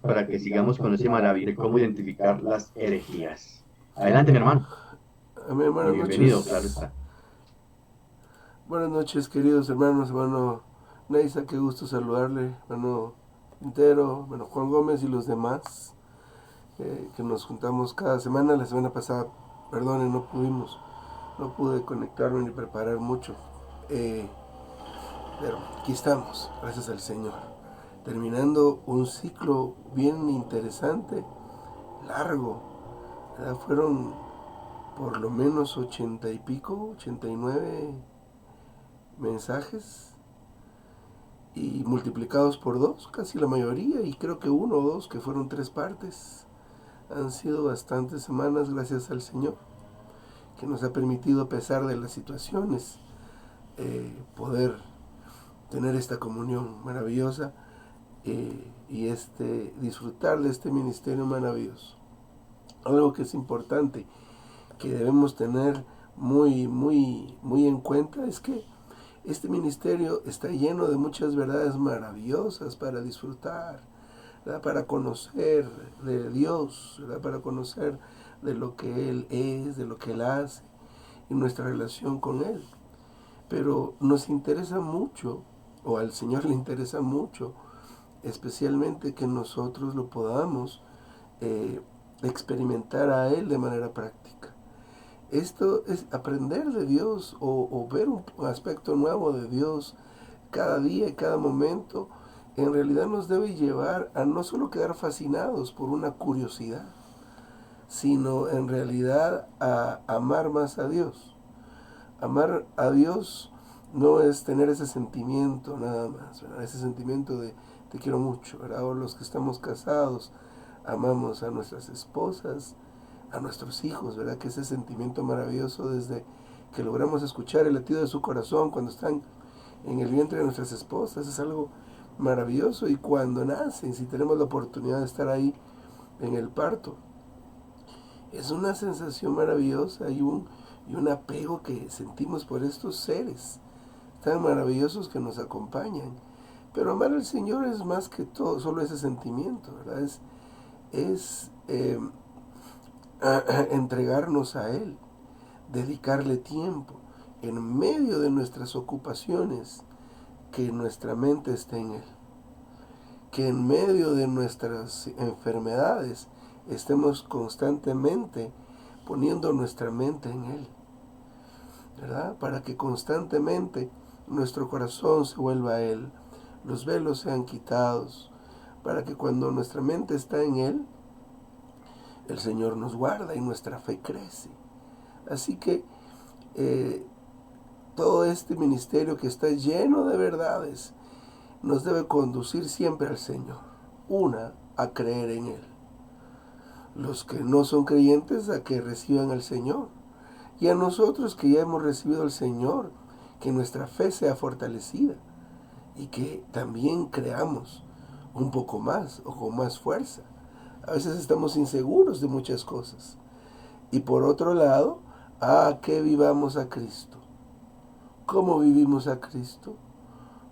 para que sigamos con ese maravilla de cómo identificar las herejías. Adelante, mi hermano, Amén, y buenas bienvenido, claro noches. está. Buenas noches, queridos hermanos, hermano Neisa, qué gusto saludarle, hermano Quintero, hermano Juan Gómez y los demás, que nos juntamos cada semana. La semana pasada, perdonen, no pude conectarme ni preparar mucho, eh, pero aquí estamos, gracias al Señor, terminando un ciclo bien interesante, largo, ¿verdad? Fueron por lo menos 80 y pico, 89 mensajes y multiplicados por dos, casi la mayoría, y creo que uno o dos, que fueron tres partes. Han sido bastantes semanas, gracias al Señor, que nos ha permitido, a pesar de las situaciones, poder tener esta comunión maravillosa y disfrutar de este ministerio maravilloso. Algo que es importante, que debemos tener muy en cuenta, es que este ministerio está lleno de muchas verdades maravillosas para disfrutar, ¿verdad? Para conocer de Dios, ¿verdad? Para conocer de lo que Él es, de lo que Él hace y nuestra relación con Él. Pero nos interesa mucho, o al Señor le interesa mucho, especialmente que nosotros lo podamos eh, experimentar a Él de manera práctica. Esto es aprender de Dios o ver un aspecto nuevo de Dios cada día y cada momento. En realidad nos debe llevar a no solo quedar fascinados por una curiosidad, sino en realidad a amar más a Dios. Amar a Dios no es tener ese sentimiento nada más, ¿verdad? Ese sentimiento de te quiero mucho, ¿verdad? O los que estamos casados amamos a nuestras esposas, a nuestros hijos, ¿verdad? Que ese sentimiento maravilloso desde que logramos escuchar el latido de su corazón cuando están en el vientre de nuestras esposas es algo maravilloso, y cuando nacen, si tenemos la oportunidad de estar ahí en el parto, es una sensación maravillosa y un apego que sentimos por estos seres tan maravillosos que nos acompañan. Pero amar al Señor es más que todo, solo ese sentimiento, ¿verdad? Es entregarnos a Él, dedicarle tiempo en medio de nuestras ocupaciones, que nuestra mente esté en Él, que en medio de nuestras enfermedades estemos constantemente poniendo nuestra mente en Él, ¿verdad? Para que constantemente nuestro corazón se vuelva a Él, los velos sean quitados, para que cuando nuestra mente está en Él, el Señor nos guarda y nuestra fe crece. Así que eh, todo este ministerio, que está lleno de verdades, nos debe conducir siempre al Señor. Una, a creer en Él. Los que no son creyentes, a que reciban al Señor. Y a nosotros que ya hemos recibido al Señor, que nuestra fe sea fortalecida y que también creamos un poco más o con más fuerza. A veces estamos inseguros de muchas cosas. Y por otro lado, a que vivamos a Cristo. ¿Cómo vivimos a Cristo?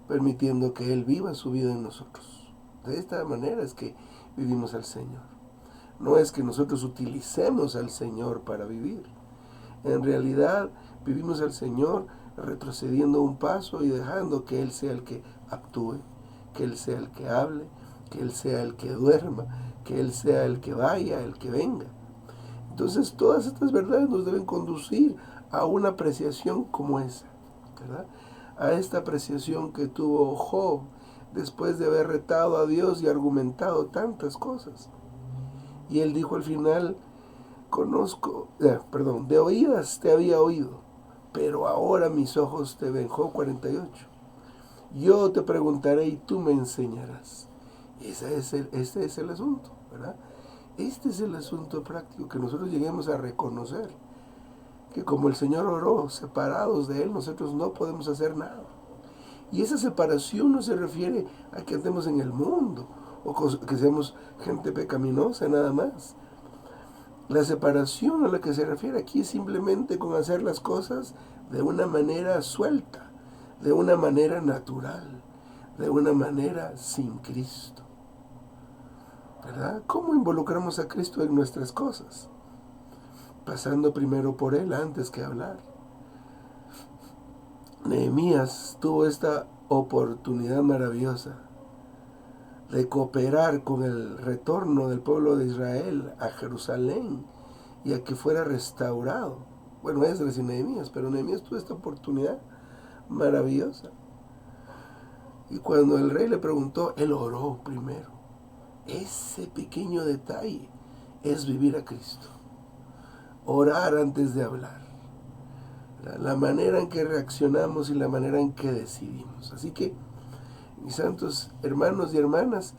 Permitiendo que Él viva su vida en nosotros. De esta manera es que vivimos al Señor. No es que nosotros utilicemos al Señor para vivir. En realidad vivimos al Señor retrocediendo un paso y dejando que Él sea el que actúe, que Él sea el que hable, que Él sea el que duerma, que Él sea el que vaya, el que venga. Entonces todas estas verdades nos deben conducir a una apreciación como esa, ¿verdad? A esta apreciación que tuvo Job después de haber retado a Dios y argumentado tantas cosas. Y él dijo al final, de oídas te había oído, pero ahora mis ojos te ven. Job 48. Yo te preguntaré y tú me enseñarás. Este es el asunto, ¿verdad? Este es el asunto práctico, que nosotros lleguemos a reconocer que como el Señor oró, separados de Él, nosotros no podemos hacer nada. Y esa separación no se refiere a que andemos en el mundo o que seamos gente pecaminosa nada más. La separación a la que se refiere aquí es simplemente con hacer las cosas de una manera suelta, de una manera natural, de una manera sin Cristo. ¿verdad? ¿Cómo involucramos a Cristo en nuestras cosas? Pasando primero por Él antes que hablar. Nehemías tuvo esta oportunidad maravillosa de cooperar con el retorno del pueblo de Israel a Jerusalén y a que fuera restaurado. Bueno, Esdras y Nehemías, pero Nehemías tuvo esta oportunidad maravillosa. Y cuando el rey le preguntó, él oró primero. Ese pequeño detalle es vivir a Cristo. Orar antes de hablar. La manera en que reaccionamos y la manera en que decidimos. Así que, mis santos hermanos y hermanas,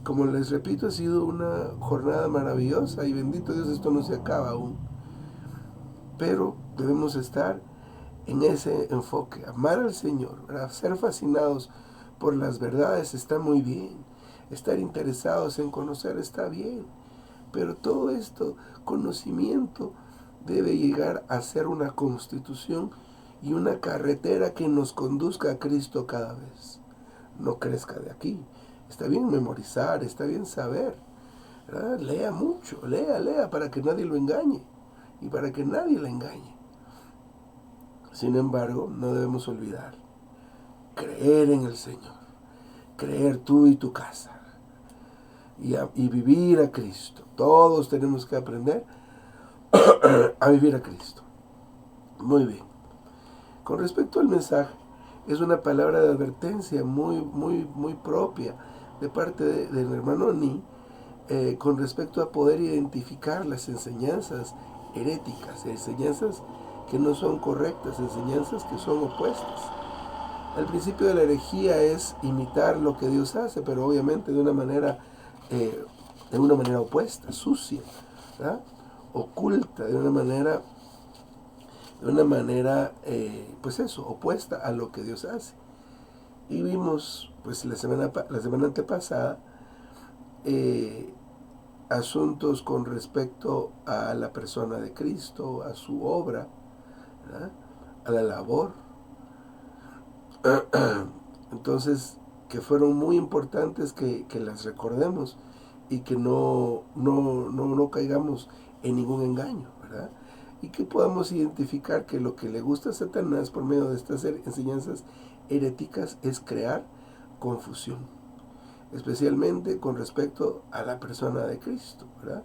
como les repito, ha sido una jornada maravillosa y bendito Dios, esto no se acaba aún. Pero debemos estar en ese enfoque, amar al Señor, ser fascinados por las verdades está muy bien, estar interesados en conocer está bien, pero todo esto, conocimiento, debe llegar a ser una constitución y una carretera que nos conduzca a Cristo cada vez. No crezca de aquí. Está bien memorizar, está bien saber, ¿verdad? Lea mucho, lea para que nadie lo engañe y para que nadie la engañe. Sin embargo, no debemos olvidar creer en el Señor, creer tú y tu casa y vivir a Cristo. Todos tenemos que aprender a vivir a Cristo. Muy bien. Con respecto al mensaje, es una palabra de advertencia muy propia de parte del hermano Ni con respecto a poder identificar las enseñanzas heréticas, enseñanzas que no son correctas, enseñanzas que son opuestas. El principio de la herejía es imitar lo que Dios hace, pero obviamente de una manera opuesta, sucia, ¿verdad? Oculta, de una manera pues eso, opuesta a lo que Dios hace. Y vimos, pues la semana antepasada, asuntos con respecto a la persona de Cristo, a su obra, ¿verdad? A la labor. Entonces, que fueron muy importantes que las recordemos y que no caigamos en ningún engaño, ¿verdad? Y que podamos identificar que lo que le gusta a Satanás por medio de estas enseñanzas heréticas es crear confusión, especialmente con respecto a la persona de Cristo, ¿verdad?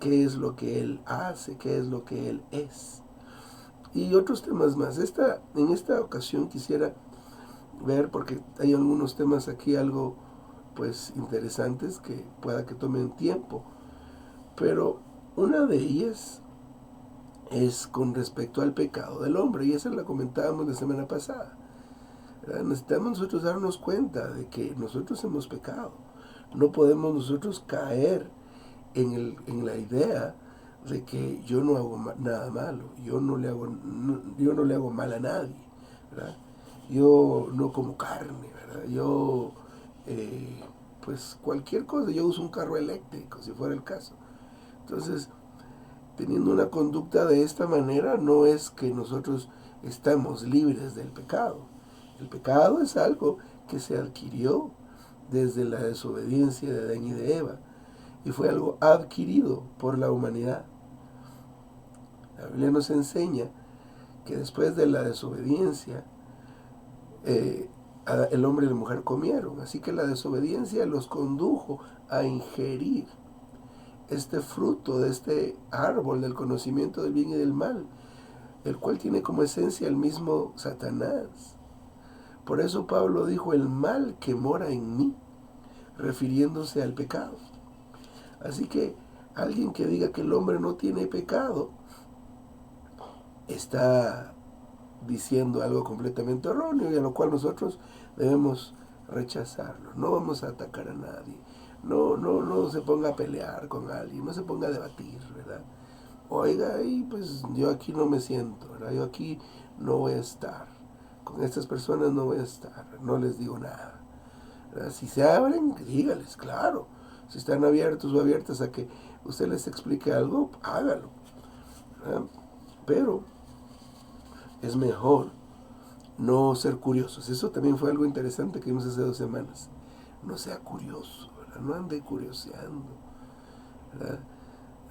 ¿Qué es lo que Él hace? ¿Qué es lo que Él es? Y otros temas más. En esta ocasión quisiera ver, porque hay algunos temas aquí algo pues interesantes que pueda que tomen tiempo, pero una de ellas es con respecto al pecado del hombre, y esa la comentábamos la semana pasada. Necesitamos nosotros darnos cuenta de que nosotros hemos pecado. No podemos nosotros caer en la idea de que yo no hago nada malo, yo no le hago mal a nadie, ¿verdad? Yo no como carne, ¿verdad? Yo, pues cualquier cosa, yo uso un carro eléctrico, si fuera el caso. Entonces, teniendo una conducta de esta manera, no es que nosotros estamos libres del pecado. El pecado es algo que se adquirió desde la desobediencia de Adán y de Eva, y fue algo adquirido por la humanidad. La Biblia nos enseña que después de la desobediencia, el hombre y la mujer comieron, así que la desobediencia los condujo a ingerir este fruto de este árbol del conocimiento del bien y del mal, el cual tiene como esencia el mismo Satanás. Por eso Pablo dijo, el mal que mora en mí, refiriéndose al pecado. Así que alguien que diga que el hombre no tiene pecado, está diciendo algo completamente erróneo y a lo cual nosotros debemos rechazarlo. No vamos a atacar a nadie. No se ponga a pelear con alguien, no se ponga a debatir, ¿verdad? Oiga, y pues yo aquí no me siento, ¿verdad? Yo aquí no voy a estar. Con estas personas no voy a estar, no les digo nada, ¿verdad? Si se abren, dígales, claro. Si están abiertos o abiertas a que usted les explique algo, hágalo, ¿verdad? Pero es mejor no ser curiosos. Eso también fue algo interesante que vimos hace 2 semanas. No sea curioso, ¿verdad? ¿verdad? No ande curioseando, ¿verdad?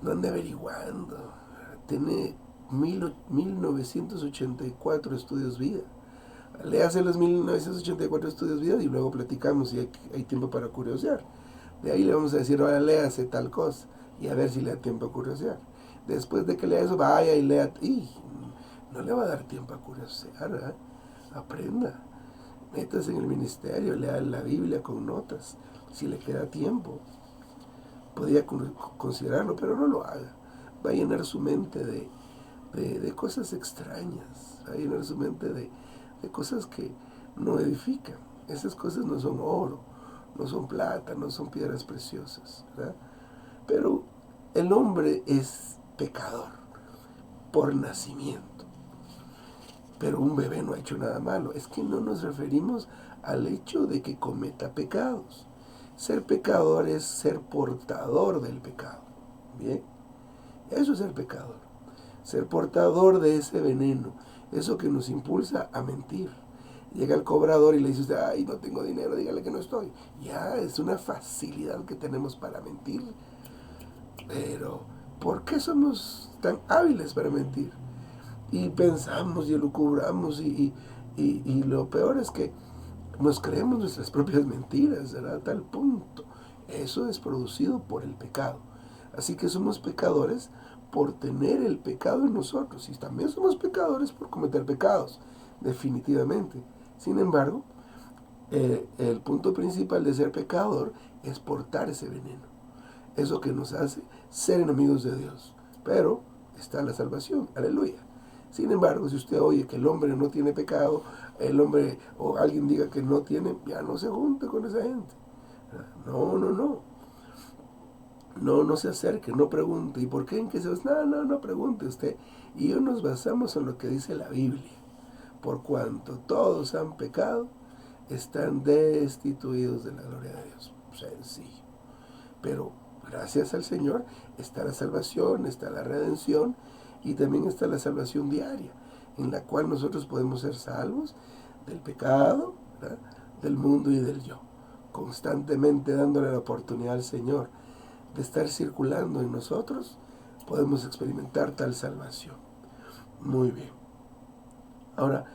No ande averiguando, ¿verdad? Tiene 1984 estudios vida. Léase los 1984 estudios vida y luego platicamos si hay tiempo para curiosear. De ahí le vamos a decir, ahora léase tal cosa y a ver si le da tiempo a curiosear. Después de que lea eso, vaya y lea. Y no le va a dar tiempo a curiosear, ¿verdad? Aprenda. Métase en el ministerio, lea la Biblia con notas, si le queda tiempo. Podría considerarlo, pero no lo haga. Va a llenar su mente de cosas extrañas, va a llenar su mente de cosas que no edifican. Esas cosas no son oro, no son plata, no son piedras preciosas, ¿verdad? Pero el hombre es pecador por nacimiento. Pero un bebé no ha hecho nada malo. Es que no nos referimos al hecho de que cometa pecados. Ser pecador es ser portador del pecado. Bien, eso es ser pecador. Ser portador de ese veneno, eso que nos impulsa a mentir. Llega el cobrador y le dice usted, ay, no tengo dinero, dígale que no estoy. Ya, es una facilidad que tenemos para mentir. Pero, ¿por qué somos tan hábiles para mentir? Y pensamos y elucubramos y lo peor es que nos creemos nuestras propias mentiras, ¿verdad? A tal punto. Eso es producido por el pecado. Así que somos pecadores por tener el pecado en nosotros. Y también somos pecadores por cometer pecados, definitivamente. Sin embargo, el punto principal de ser pecador es portar ese veneno. Eso que nos hace ser enemigos de Dios. Pero está la salvación, aleluya. Sin embargo, si usted oye que el hombre no tiene pecado, el hombre o alguien diga que no tiene, ya no se junte con esa gente. No, no, no. No se acerque, no pregunte. ¿Y por qué? ¿En qué se va? No pregunte usted. Y yo nos basamos en lo que dice la Biblia. Por cuanto todos han pecado, están destituidos de la gloria de Dios. Sencillo. Pero gracias al Señor está la salvación, está la redención y también está la salvación diaria, en la cual nosotros podemos ser salvos del pecado, ¿verdad? Del mundo y del yo, constantemente dándole la oportunidad al Señor de estar circulando en nosotros, podemos experimentar tal salvación. Muy bien. Ahora,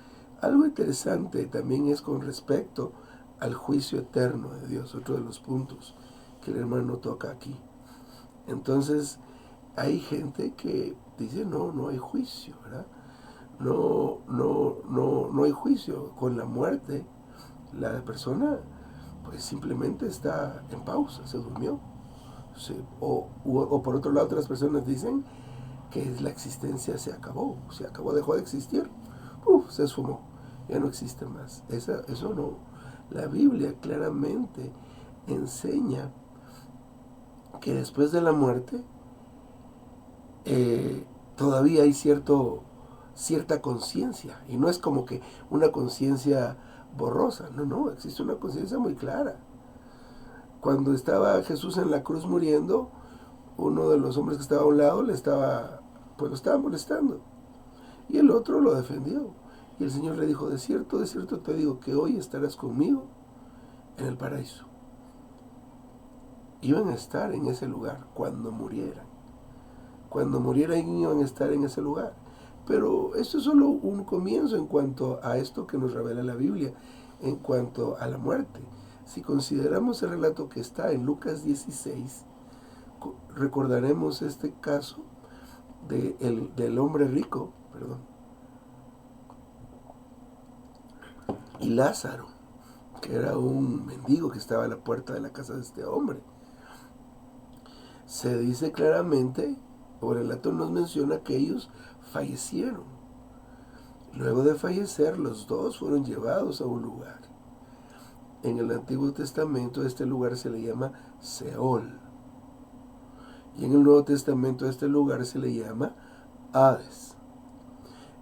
algo interesante también es con respecto al juicio eterno de Dios, otro de los puntos que el hermano toca aquí. Entonces, hay gente que dice, no hay juicio, ¿verdad? No hay juicio. Con la muerte, la persona pues simplemente está en pausa, se durmió. O por otro lado, otras personas dicen que la existencia se acabó, dejó de existir, se esfumó, ya no existe más. Eso no. La Biblia claramente enseña que después de la muerte todavía hay cierta conciencia, y no es como que una conciencia borrosa, no, existe una conciencia muy clara. Cuando estaba Jesús en la cruz muriendo, uno de los hombres que estaba a un lado lo estaba molestando, y el otro lo defendió. Y el Señor le dijo, de cierto te digo que hoy estarás conmigo en el paraíso. Iban a estar en ese lugar cuando murieran. Cuando murieran iban a estar en ese lugar. Pero esto es solo un comienzo en cuanto a esto que nos revela la Biblia, en cuanto a la muerte. Si consideramos el relato que está en Lucas 16, recordaremos este caso del hombre rico, y Lázaro, que era un mendigo que estaba a la puerta de la casa de este hombre. Se dice claramente, o el relato nos menciona que ellos fallecieron. Luego de fallecer, los dos fueron llevados a un lugar. En el Antiguo Testamento este lugar se le llama Seol. Y en el Nuevo Testamento este lugar se le llama Hades.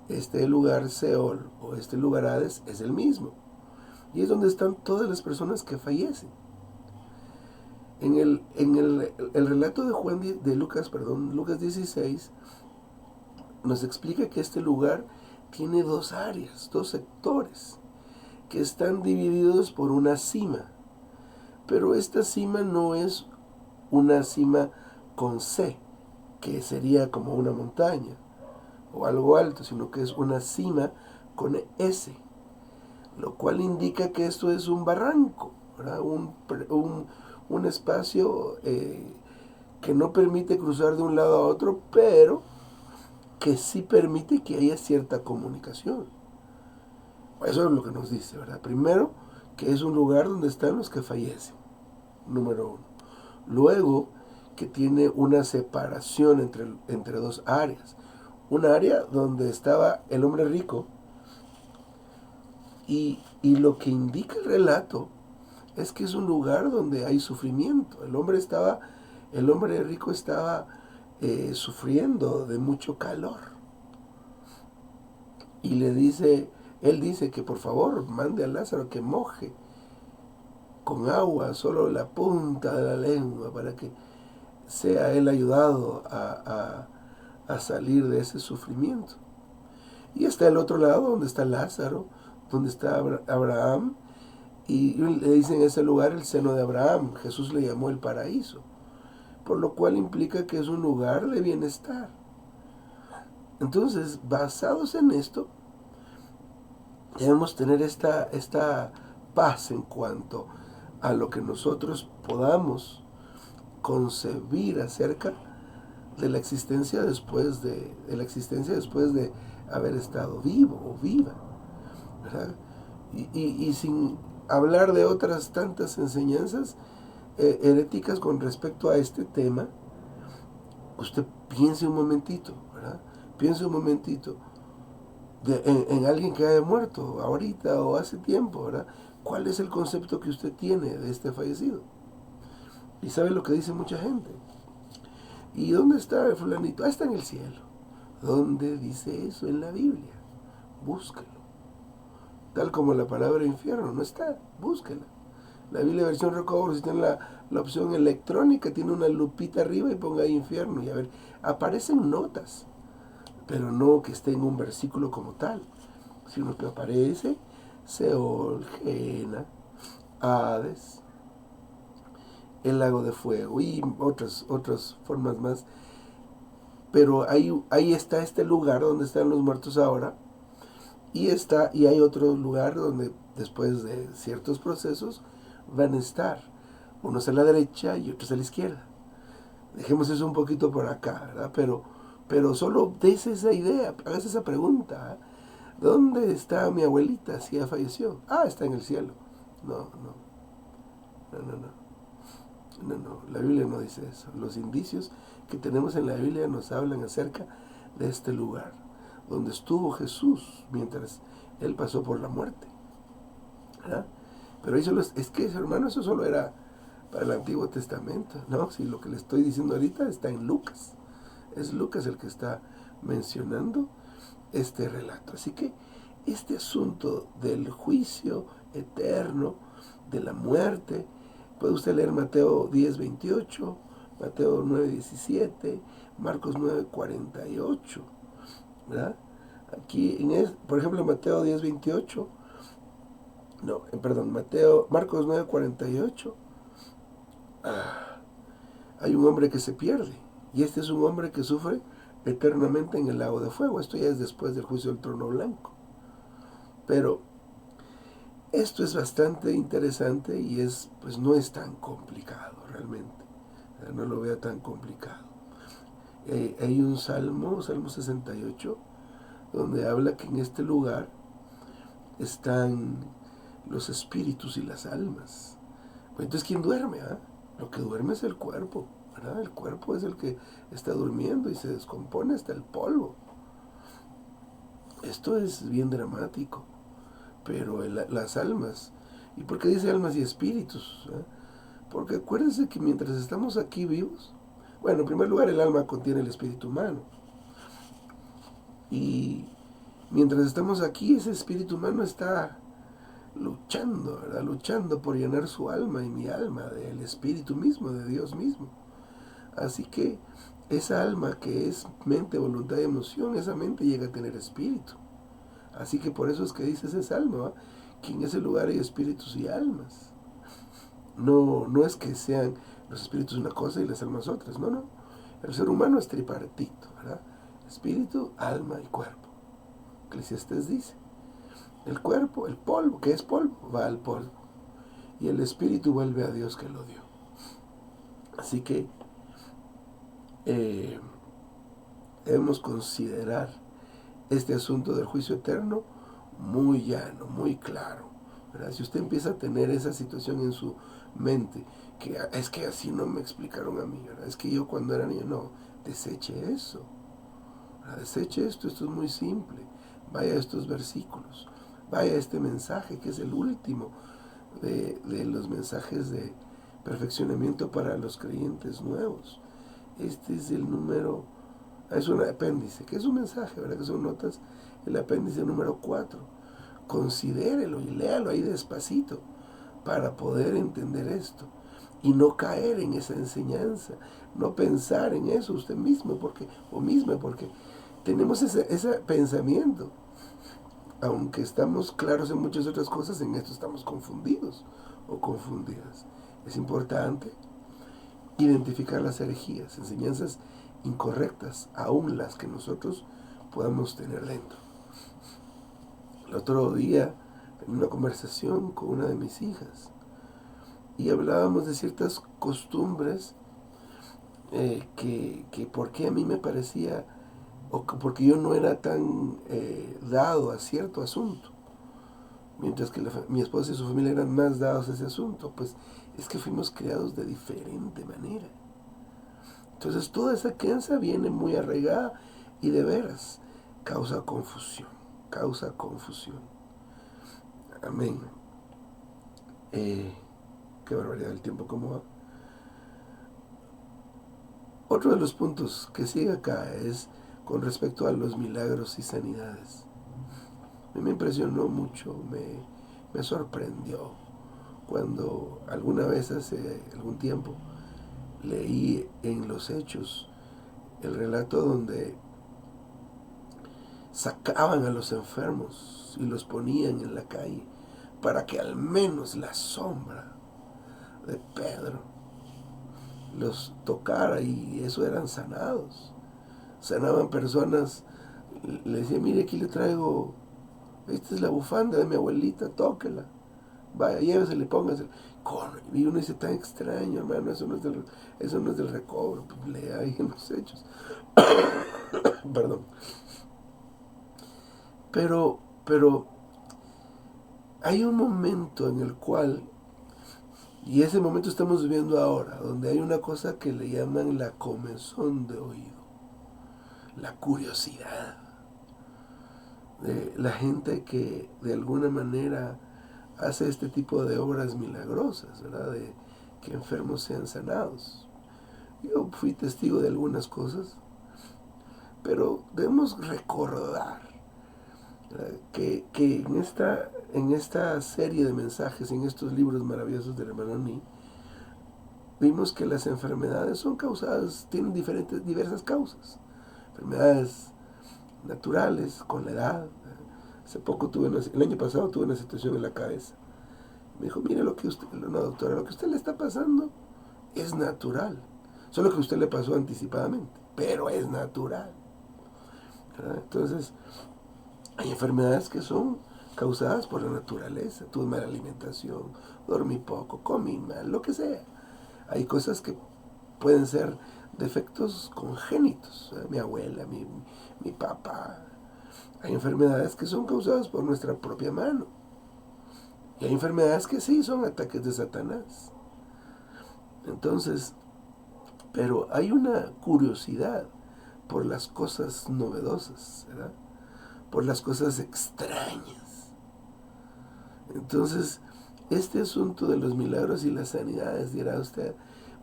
Este lugar Seol o este lugar Hades es el mismo. Y es donde están todas las personas que fallecen. En el relato de Lucas 16, nos explica que este lugar tiene dos áreas, dos sectores, que están divididos por una cima. Pero esta cima no es una cima con C, que sería como una montaña o algo alto, sino que es una cima con S, lo cual indica que esto es un barranco, ¿verdad? Un espacio que no permite cruzar de un lado a otro, pero que sí permite que haya cierta comunicación. Eso es lo que nos dice, ¿verdad? Primero, que es un lugar donde están los que fallecen, número uno. Luego, que tiene una separación entre dos áreas. Un área donde estaba el hombre rico y lo que indica el relato es que es un lugar donde hay sufrimiento. El hombre rico estaba sufriendo de mucho calor. Y él dice que por favor mande a Lázaro que moje con agua solo la punta de la lengua para que sea él ayudado a salir de ese sufrimiento. Y está el otro lado donde está Lázaro, donde está Abraham, y le dicen ese lugar el seno de Abraham. Jesús le llamó el paraíso, por lo cual implica que es un lugar de bienestar. Entonces, basados en esto, debemos tener esta paz en cuanto a lo que nosotros podamos concebir acerca de la existencia después de haber estado vivo o viva, ¿verdad? Y sin hablar de otras tantas enseñanzas heréticas con respecto a este tema, usted piense un momentito, ¿verdad? Piense un momentito en alguien que haya muerto ahorita o hace tiempo, ¿verdad? ¿Cuál es el concepto que usted tiene de este fallecido? Y sabe lo que dice mucha gente. ¿Y dónde está el fulanito? Ah, está en el cielo. ¿Dónde dice eso en la Biblia? Búsquelo. Tal como la palabra infierno, no está, búsquela. La Biblia versión Recovery, si tiene la opción electrónica, tiene una lupita arriba y ponga ahí infierno. Y a ver, aparecen notas, pero no que esté en un versículo como tal, sino que aparece Seol, Gehenna, Hades, el lago de fuego y otras formas más. Pero ahí está este lugar donde están los muertos ahora, y hay otro lugar donde después de ciertos procesos van a estar unos a la derecha y otros a la izquierda. Dejemos eso un poquito por acá, ¿verdad? Pero solo des esa idea, hagas esa pregunta, ¿eh? ¿Dónde está mi abuelita si ya falleció? Ah, está en el cielo. No, la Biblia no dice eso. Los indicios que tenemos en la Biblia nos hablan acerca de este lugar, donde estuvo Jesús mientras Él pasó por la muerte, ¿verdad? Pero eso es que, hermano, eso solo era para el Antiguo Testamento, ¿no? Si lo que le estoy diciendo ahorita está en Lucas. Es Lucas el que está mencionando este relato. Así que este asunto del juicio eterno, de la muerte, puede usted leer Mateo 10:28, Mateo 9:17, Marcos 9:48, ¿verdad? Aquí, por ejemplo, Mateo 10:28, Marcos 9:48, hay un hombre que se pierde, y este es un hombre que sufre eternamente en el lago de fuego. Esto ya es después del juicio del trono blanco. Pero esto es bastante interesante y pues no es tan complicado realmente. No lo veo tan complicado. Hay un Salmo 68, donde habla que en este lugar están los espíritus y las almas. Pues entonces, ¿quién duerme? Lo que duerme es el cuerpo, ¿verdad? El cuerpo es el que está durmiendo y se descompone hasta el polvo. Esto es bien dramático. Pero las almas, ¿y por qué dice almas y espíritus? Porque acuérdense que mientras estamos aquí vivos, bueno, en primer lugar el alma contiene el espíritu humano, y mientras estamos aquí ese espíritu humano está luchando, ¿verdad? Luchando por llenar su alma y mi alma del espíritu mismo, de Dios mismo. Así que esa alma que es mente, voluntad y emoción, esa mente llega a tener espíritu. Así que por eso es que dice ese salmo, que en ese lugar hay espíritus y almas. no es que sean los espíritus una cosa y las almas otras, no. El ser humano es tripartito, ¿verdad? Espíritu, alma y cuerpo. Eclesiastés dice, el cuerpo, el polvo, que es polvo, va al polvo. Y el espíritu vuelve a Dios que lo dio. Así que debemos considerar este asunto del juicio eterno muy llano, muy claro, ¿verdad? Si usted empieza a tener esa situación en su mente, que es que así no me explicaron a mí, ¿verdad? Es que yo cuando era niño, no, deseche eso, ¿verdad? Deseche esto es muy simple, vaya a estos versículos, vaya a este mensaje que es el último de los mensajes de perfeccionamiento para los creyentes nuevos. Este es el número, es un apéndice, que es un mensaje, ¿verdad? Que son notas, el apéndice número 4. Considérelo y léalo ahí despacito para poder entender esto y no caer en esa enseñanza, no pensar en eso usted mismo porque tenemos ese pensamiento. Aunque estamos claros en muchas otras cosas, en esto estamos confundidos o confundidas. Es importante identificar las herejías, enseñanzas incorrectas, aún las que nosotros podamos tener dentro. El otro día, en una conversación con una de mis hijas, y hablábamos de ciertas costumbres que por qué a mí me parecía, o porque yo no era tan dado a cierto asunto, mientras que mi esposa y su familia eran más dados a ese asunto. Pues es que fuimos criados de diferente manera. Entonces toda esa crianza viene muy arraigada y de veras causa confusión. Amén. Qué barbaridad el tiempo como va. Otro de los puntos que sigue acá es con respecto a los milagros y sanidades. A mí me impresionó mucho, me sorprendió cuando alguna vez hace algún tiempo leí en los Hechos el relato donde sacaban a los enfermos y los ponían en la calle para que al menos la sombra de Pedro los tocara, y eso eran sanados. Sanaban personas, le decía, mire, aquí le traigo, esta es la bufanda de mi abuelita, tóquela, vaya, llévesela y póngasela. Y uno dice, tan extraño, hermano, eso no es del recobro. Pues lea ahí en los Hechos. Perdón. Pero hay un momento en el cual, y ese momento estamos viviendo ahora, donde hay una cosa que le llaman la comezón de oído, la curiosidad de la gente que de alguna manera hace este tipo de obras milagrosas, ¿verdad? De que enfermos sean sanados. Yo fui testigo de algunas cosas, pero debemos recordar que en esta serie de mensajes, en estos libros maravillosos del hermano Ni, vimos que las enfermedades son causadas, tienen diversas causas. Enfermedades naturales, con la edad. Hace poco el año pasado tuve una situación en la cabeza. Me dijo, mire doctora, lo que a usted le está pasando es natural. Solo que a usted le pasó anticipadamente, pero es natural. ¿Verdad? Entonces, hay enfermedades que son causadas por la naturaleza. Tuve mala alimentación, dormí poco, comí mal, lo que sea. Hay cosas que pueden ser defectos congénitos. Mi abuela, mi papá. Hay enfermedades que son causadas por nuestra propia mano. Y hay enfermedades que sí son ataques de Satanás. Entonces, pero hay una curiosidad por las cosas novedosas, ¿verdad? Por las cosas extrañas. Entonces, este asunto de los milagros y las sanidades, dirá usted,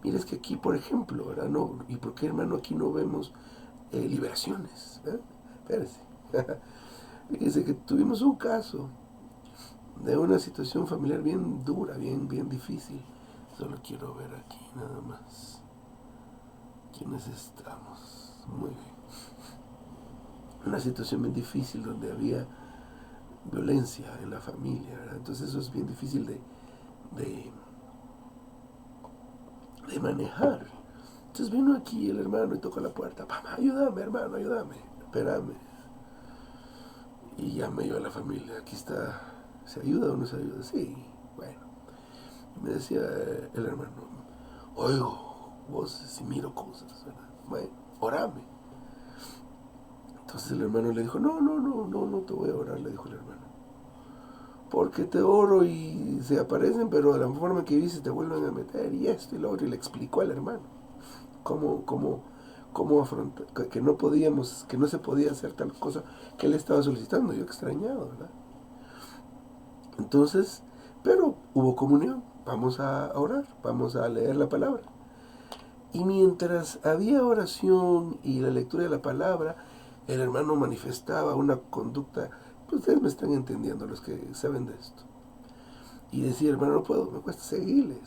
mire, es que aquí, por ejemplo, ¿verdad? No, ¿y por qué, hermano, aquí no vemos liberaciones? Espérese. Fíjese que tuvimos un caso de una situación familiar bien dura, bien difícil. Solo quiero ver aquí nada más. ¿Quiénes estamos? Muy bien. Una situación bien difícil donde había violencia en la familia, ¿verdad? Entonces eso es bien difícil de manejar. Entonces vino aquí el hermano y tocó la puerta. Papá, ayúdame, hermano, ayúdame. Espérame. Y llamé yo a la familia. Aquí está. ¿Se ayuda o no se ayuda? Sí. Bueno. Y me decía el hermano, oigo voces y miro cosas, ¿verdad? Bueno, orame. Entonces el hermano le dijo, no te voy a orar, le dijo el hermano. Porque te oro y se aparecen, pero de la forma que dices te vuelven a meter y esto y lo otro. Y le explicó al hermano cómo afrontar, que no podíamos, que no se podía hacer tal cosa que él estaba solicitando. Yo extrañado, ¿verdad? Entonces, pero hubo comunión. Vamos a orar, vamos a leer la palabra. Y mientras había oración y la lectura de la palabra, el hermano manifestaba una conducta, pues ustedes me están entendiendo los que saben de esto. Y decía, hermano, no puedo, me cuesta, seguirle.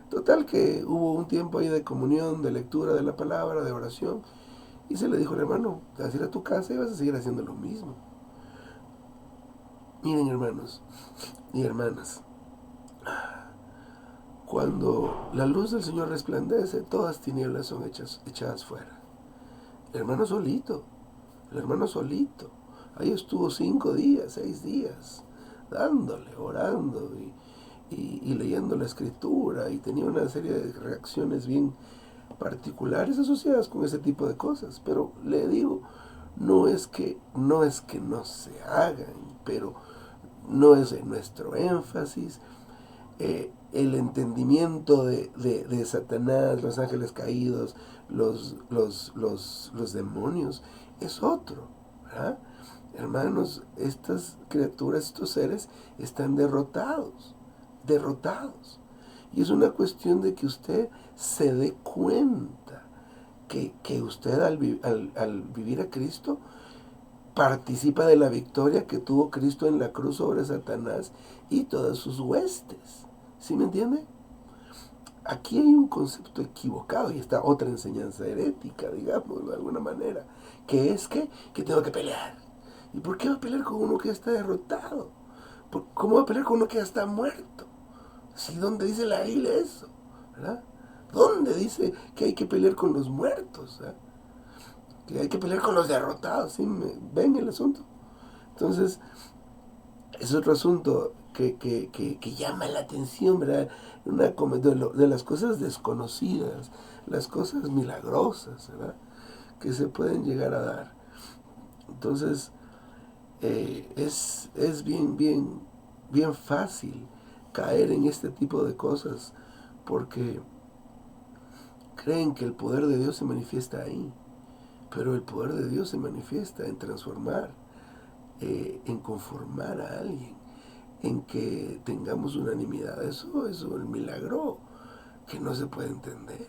Total que hubo un tiempo ahí de comunión, de lectura de la palabra, de oración, y se le dijo al hermano, te vas a ir a tu casa y vas a seguir haciendo lo mismo. Miren, hermanos y hermanas, cuando la luz del Señor resplandece, todas tinieblas son echadas fuera. El hermano solito, ahí estuvo 5 días, 6 días, dándole, orando y leyendo la escritura, y tenía una serie de reacciones bien particulares asociadas con ese tipo de cosas. Pero le digo, no es que no se hagan, pero no es en nuestro énfasis. El entendimiento de Satanás, los ángeles caídos, los demonios, es otro, ¿verdad? Hermanos, estas criaturas, estos seres están derrotados. Y es una cuestión de que usted se dé cuenta que usted al vivir a Cristo participa de la victoria que tuvo Cristo en la cruz sobre Satanás y todas sus huestes. ¿Sí me entiende? Aquí hay un concepto equivocado y está otra enseñanza herética, digamos, de alguna manera, que es que tengo que pelear. ¿Y por qué va a pelear con uno que ya está derrotado? ¿Cómo va a pelear con uno que ya está muerto? ¿Sí? ¿Dónde dice la Biblia eso? ¿Verdad? ¿Dónde dice que hay que pelear con los muertos? ¿Eh? Que hay que pelear con los derrotados. ¿Sí? ¿Ven el asunto? Entonces, es otro asunto que llama la atención, ¿verdad? De las cosas desconocidas, las cosas milagrosas, ¿verdad? Que se pueden llegar a dar. Entonces, es bien fácil caer en este tipo de cosas porque creen que el poder de Dios se manifiesta ahí, pero el poder de Dios se manifiesta en transformar, en conformar a alguien, en que tengamos unanimidad. Eso es un milagro que no se puede entender.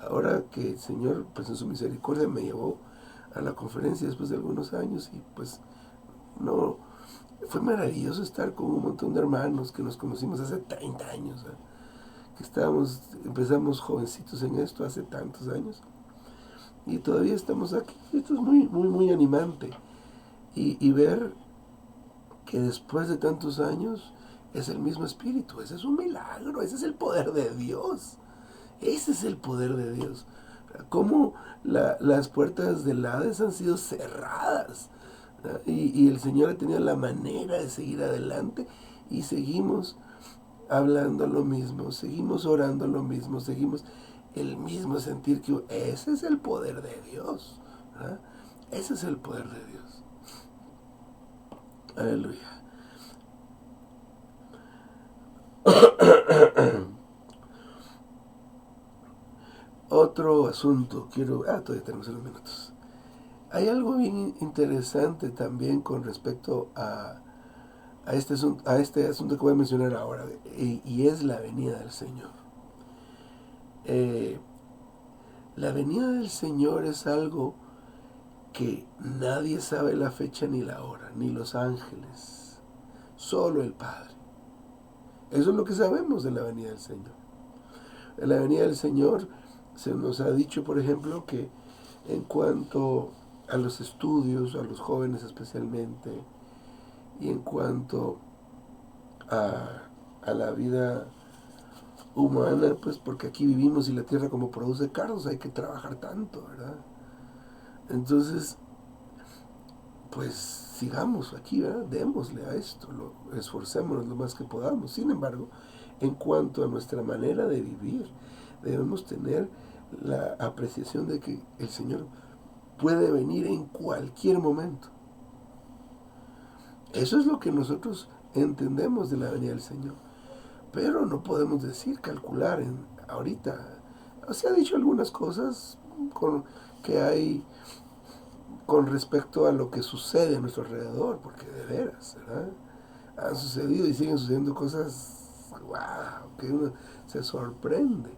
Ahora que el Señor, pues en su misericordia, me llevó a la conferencia después de algunos años y pues no, fue maravilloso estar con un montón de hermanos que nos conocimos hace 30 años, ¿eh? Que empezamos jovencitos en esto hace tantos años y todavía estamos aquí. Esto es muy animante y ver que después de tantos años es el mismo espíritu. Ese es un milagro, ese es el poder de Dios. Ese es el poder de Dios. Cómo las puertas del Hades han sido cerradas. Y el Señor ha tenido la manera de seguir adelante y seguimos hablando lo mismo, seguimos orando lo mismo, seguimos el mismo sentir que ese es el poder de Dios. ¿Verdad? Ese es el poder de Dios. Aleluya. Otro asunto, todavía tenemos unos minutos. Hay algo bien interesante también con respecto a este asunto que voy a mencionar ahora, y es la venida del Señor. La venida del Señor es algo que nadie sabe la fecha ni la hora, ni los ángeles, solo el Padre. Eso es lo que sabemos de la venida del Señor. En la venida del Señor se nos ha dicho, por ejemplo, que en cuanto a los estudios, a los jóvenes especialmente, y en cuanto a la vida humana, pues porque aquí vivimos y la tierra como produce carros hay que trabajar tanto, ¿verdad? Entonces, pues sigamos aquí, ¿verdad? Démosle a esto, esforcémonos lo más que podamos. Sin embargo, en cuanto a nuestra manera de vivir, debemos tener la apreciación de que el Señor puede venir en cualquier momento. Eso es lo que nosotros entendemos de la venida del Señor. Pero no podemos decir, calcular ahorita. Se ha dicho algunas cosas que hay con respecto a lo que sucede a nuestro alrededor, porque de veras, ¿verdad? Han sucedido y siguen sucediendo cosas, wow, que uno se sorprende.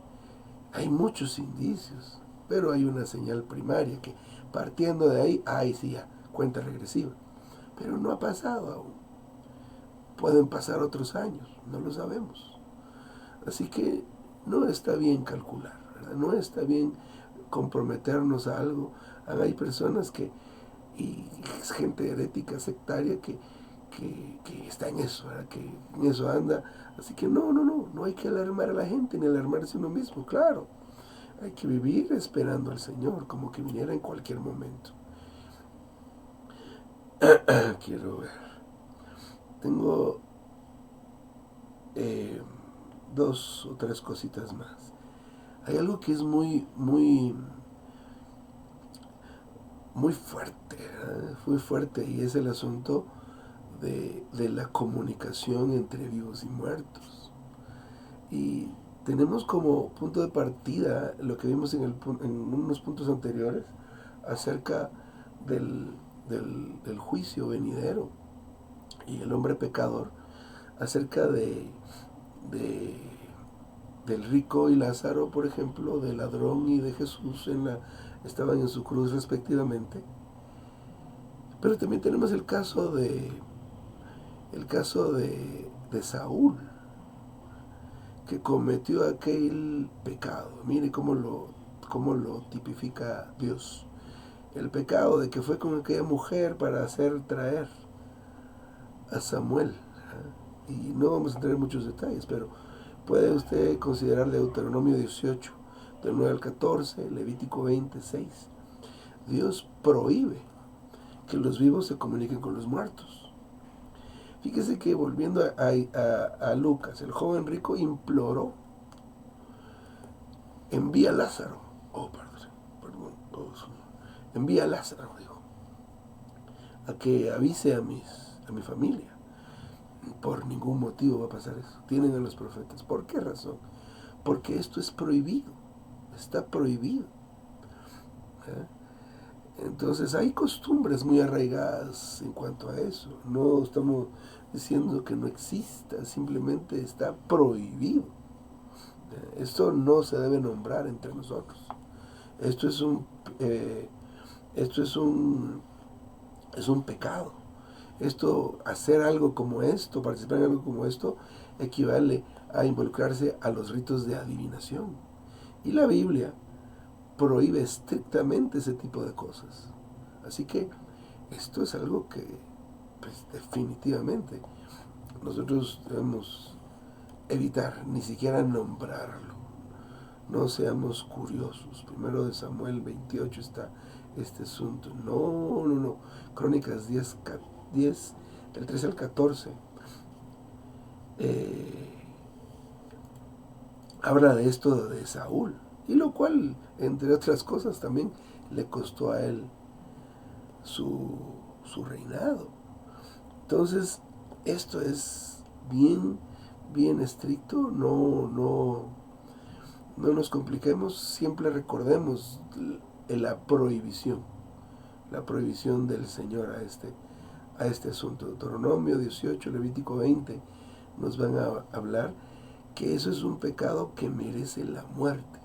Hay muchos indicios, pero hay una señal primaria que partiendo de ahí, ahí sí ya, cuenta regresiva. Pero no ha pasado aún. Pueden pasar otros años, no lo sabemos. Así que no está bien calcular, ¿verdad? No está bien comprometernos a algo. Hay personas y es gente herética, sectaria, que está en eso, ¿verdad? Que en eso anda. Así que no hay que alarmar a la gente ni alarmarse uno mismo, claro. Hay que vivir esperando al Señor, como que viniera en cualquier momento. Quiero ver. Tengo eh, 2 o 3 cositas más. Hay algo que es muy fuerte, ¿verdad? Muy fuerte, y es el asunto de la comunicación entre vivos y muertos. Y tenemos como punto de partida lo que vimos en unos puntos anteriores acerca del juicio venidero y el hombre pecador, acerca de del rico y Lázaro, por ejemplo, del ladrón y de Jesús estaban en su cruz respectivamente. Pero también tenemos el caso de Saúl, que cometió aquel pecado. Mire cómo lo tipifica Dios. El pecado de que fue con aquella mujer para hacer traer a Samuel. Y no vamos a entrar en muchos detalles, pero puede usted considerar Deuteronomio 18, del 9 al 14, Levítico 26. Dios prohíbe que los vivos se comuniquen con los muertos. Fíjese que volviendo a Lucas, el joven rico imploró, envía a Lázaro, envía a Lázaro, dijo, a que avise a mi familia. Por ningún motivo va a pasar eso. Tienen a los profetas. ¿Por qué razón? Porque esto es prohibido. Está prohibido. ¿Eh? Entonces hay costumbres muy arraigadas en cuanto a eso. No estamos diciendo que no exista, simplemente está prohibido. Esto no se debe nombrar entre nosotros. Esto es un, eh, esto es un pecado. Hacer algo como esto, participar en algo como esto, equivale a involucrarse a los ritos de adivinación. Y la Biblia prohíbe estrictamente ese tipo de cosas. Así que esto es algo que, pues, definitivamente nosotros debemos evitar, ni siquiera nombrarlo. No seamos curiosos. Primero de Samuel 28 está este asunto. No. Crónicas 10 del 13 al 14, habla de esto de Saúl, y lo cual, entre otras cosas, también le costó a él su reinado. Entonces, esto es bien estricto. No nos compliquemos, siempre recordemos la prohibición del Señor a este asunto. Deuteronomio 18, Levítico 20 nos van a hablar que eso es un pecado que merece la muerte.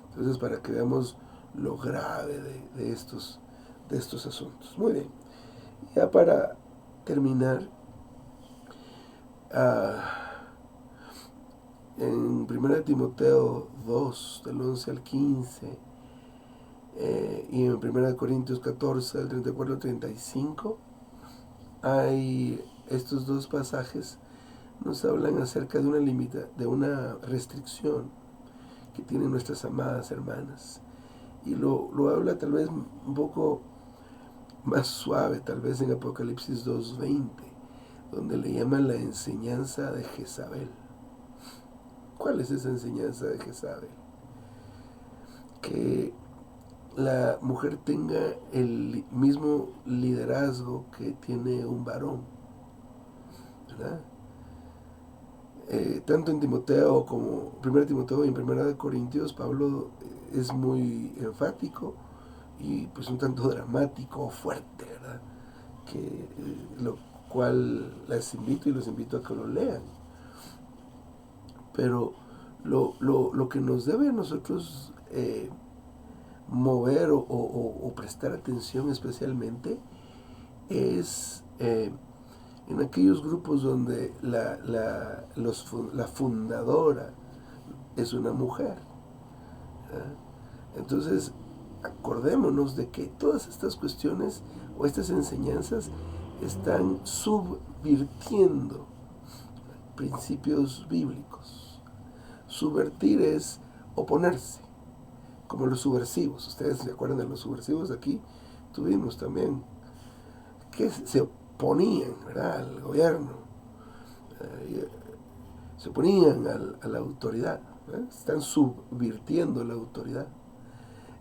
Entonces, para que veamos lo grave de estos asuntos. Muy bien. Ya para terminar, en 1 Timoteo 2, del 11 al 15, y en 1 Corintios 14, del 34 al 35, hay estos 2 pasajes nos hablan acerca de de una restricción que tienen nuestras amadas hermanas. Y lo habla tal vez un poco más suave, tal vez en Apocalipsis 2:20, donde le llaman la enseñanza de Jezabel. ¿Cuál es esa enseñanza de Jezabel? Que la mujer tenga el mismo liderazgo que tiene un varón, ¿verdad? Tanto en Timoteo como 1 Timoteo y en 1 Corintios, Pablo es muy enfático y pues un tanto dramático, fuerte, ¿verdad? Lo cual les invito y los invito a que lo lean. Pero lo que nos debe a nosotros mover o prestar atención especialmente es en aquellos grupos donde la fundadora es una mujer. ¿Eh? Entonces, acordémonos de que todas estas cuestiones o estas enseñanzas están subvirtiendo principios bíblicos. Subvertir es oponerse, como los subversivos. Ustedes se acuerdan de los subversivos. Aquí tuvimos también que se oponían, ¿verdad?, al gobierno, se oponían a la autoridad, ¿verdad? Están subvirtiendo la autoridad.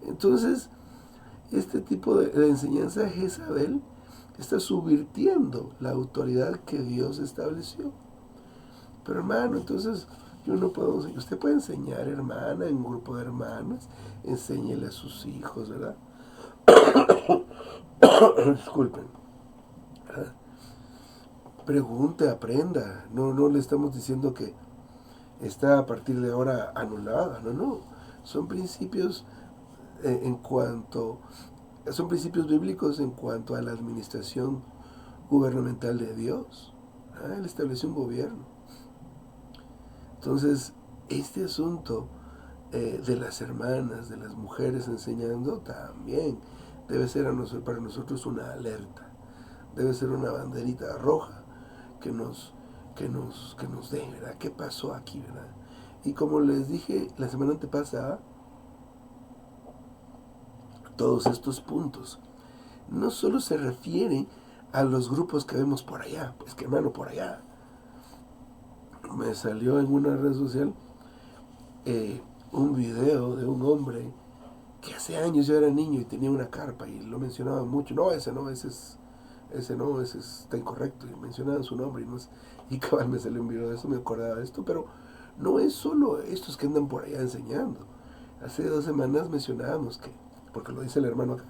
Entonces, este tipo de enseñanza de Jezabel está subvirtiendo la autoridad que Dios estableció. Pero hermano, entonces yo no puedo, usted puede enseñar, hermana, en un grupo de hermanas, enséñele a sus hijos, ¿verdad? Disculpen. ¿Verdad? Pregunte, aprenda. No le estamos diciendo que está a partir de ahora anulada. No. Son principios son principios bíblicos en cuanto a la administración gubernamental de Dios. Él estableció un gobierno. Entonces, este asunto de las hermanas, de las mujeres enseñando, también debe ser para nosotros una alerta. Debe ser una banderita roja que nos dé, ¿verdad? ¿Qué pasó aquí, verdad? Y como les dije la semana antepasada, todos estos puntos no solo se refieren a los grupos que vemos por allá, pues que hermano, por allá. Me salió en una red social un video de un hombre que hace años yo era niño y tenía una carpa y lo mencionaban mucho. No, ese está incorrecto. Y mencionaban su nombre y cabal me salió un video de eso, me acordaba de esto, pero no es solo estos que andan por allá enseñando. Hace 2 semanas mencionábamos porque lo dice el hermano acá,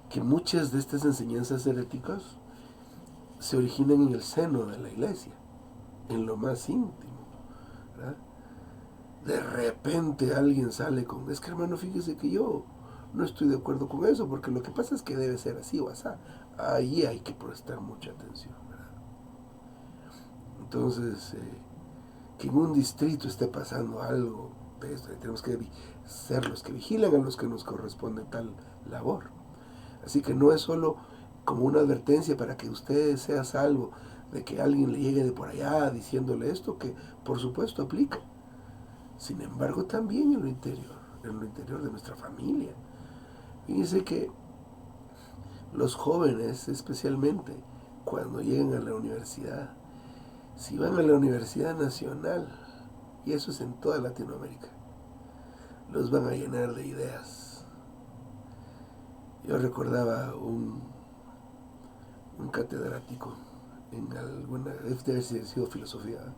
que muchas de estas enseñanzas heréticas se originan en el seno de la iglesia, en lo más íntimo, ¿verdad? De repente alguien sale con, es que hermano, fíjese que yo no estoy de acuerdo con eso, porque lo que pasa es que debe ser así o así. Ahí hay que prestar mucha atención, ¿verdad? Entonces, que en un distrito esté pasando algo, pues, tenemos que ser los que vigilan a los que nos corresponde tal labor. Así que no es solo como una advertencia para que usted sea salvo de que alguien le llegue de por allá diciéndole esto, que por supuesto aplica. Sin embargo, también en lo interior de nuestra familia. Fíjense que los jóvenes, especialmente cuando llegan a la universidad, si van a la Universidad Nacional, y eso es en toda Latinoamérica, los van a llenar de ideas. Yo recordaba un catedrático en alguna, debe haber sido filosofía,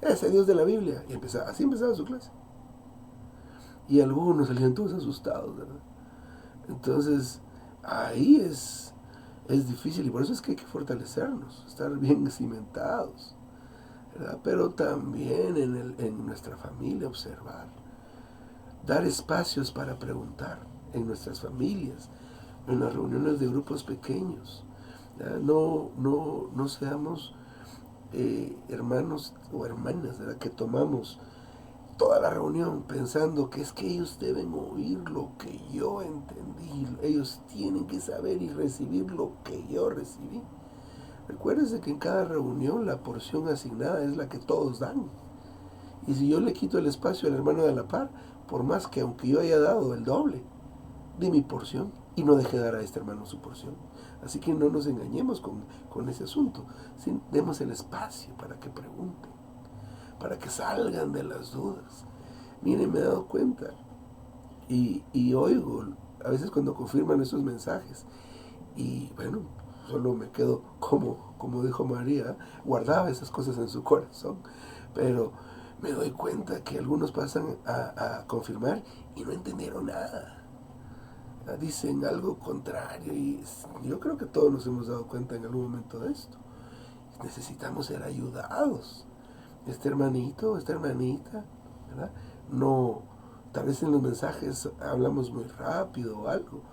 ese Dios de la Biblia, y así empezaba su clase. Y algunos salían todos asustados, ¿verdad? Entonces, ahí es difícil, y por eso es que hay que fortalecernos, estar bien cimentados, ¿verdad? Pero también en nuestra familia observar, dar espacios para preguntar en nuestras familias, en las reuniones de grupos pequeños. No seamos hermanos o hermanas, ¿verdad?, que tomamos toda la reunión pensando que es que ellos deben oír lo que yo entendí, ellos tienen que saber y recibir lo que yo recibí. Recuérdese que en cada reunión la porción asignada es la que todos dan. Y si yo le quito el espacio al hermano de la par, por más que aunque yo haya dado el doble, di mi porción y no deje dar a este hermano su porción. Así que no nos engañemos con ese asunto. Sí, demos el espacio para que pregunten, para que salgan de las dudas. Miren, me he dado cuenta y oigo a veces cuando confirman esos mensajes y bueno, solo me quedo como dijo María, guardaba esas cosas en su corazón, pero me doy cuenta que algunos pasan a confirmar y no entendieron nada, dicen algo contrario y yo creo que todos nos hemos dado cuenta en algún momento de esto. Necesitamos ser ayudados. Este hermanito, esta hermanita, ¿verdad? No, tal vez en los mensajes hablamos muy rápido o algo,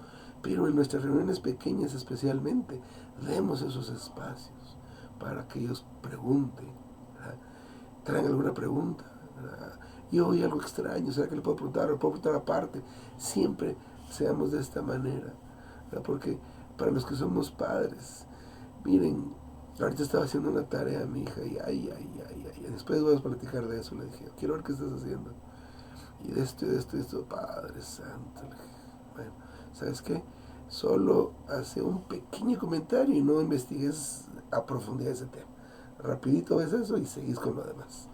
pero en nuestras reuniones pequeñas especialmente, demos esos espacios para que ellos pregunten, ¿verdad? Traen alguna pregunta, ¿verdad? Yo oí algo extraño, ¿será que le puedo preguntar? ¿O puedo preguntar aparte? Siempre seamos de esta manera, ¿verdad? Porque para los que somos padres, miren, ahorita estaba haciendo una tarea a mi hija y ay, después vamos a platicar de eso, le dije, quiero ver qué estás haciendo. Y de esto, Padre Santo. Le dije, bueno, ¿sabes qué? Solo hace un pequeño comentario y no investigues a profundidad ese tema. Rapidito ves eso y seguís con lo demás.